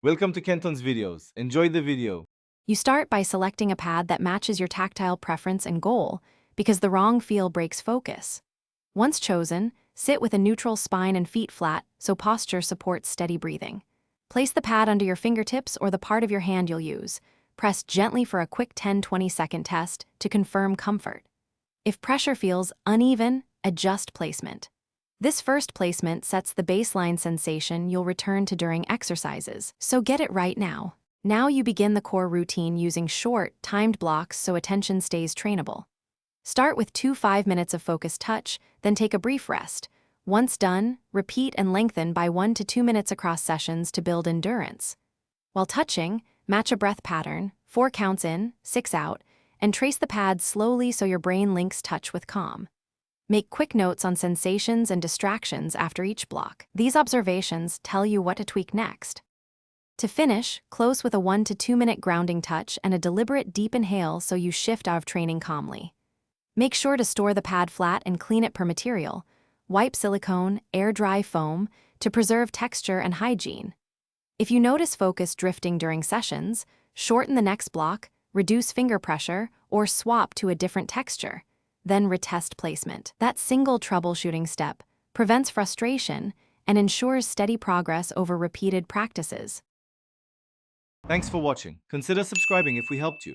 Welcome to Kenton's videos. Enjoy the video. You start by selecting a pad that matches your tactile preference and goal, because the wrong feel breaks focus. Once chosen, sit with a neutral spine and feet flat so posture supports steady breathing. Place the pad under your fingertips or the part of your hand you'll use. Press gently for a quick 10-20 second test to confirm comfort. If pressure feels uneven, adjust placement. This first placement sets the baseline sensation you'll return to during exercises, so get it right now. Now you begin the core routine using short, timed blocks so attention stays trainable. Start with 2 5-minutes of focused touch, then take a brief rest. Once done, repeat and lengthen by 1 to 2 minutes across sessions to build endurance. While touching, match a breath pattern, 4 counts in, 6 out, and trace the pad slowly so your brain links touch with calm. Make quick notes on sensations and distractions after each block. These observations tell you what to tweak next. To finish, close with a 1 to 2 minute grounding touch and a deliberate deep inhale so you shift out of training calmly. Make sure to store the pad flat and clean it per material. Wipe silicone, air-dry foam to preserve texture and hygiene. If you notice focus drifting during sessions, shorten the next block, reduce finger pressure, or swap to a different texture. Then retest placement. That single troubleshooting step prevents frustration and ensures steady progress over repeated practices. Thanks for watching. Consider subscribing if we helped you.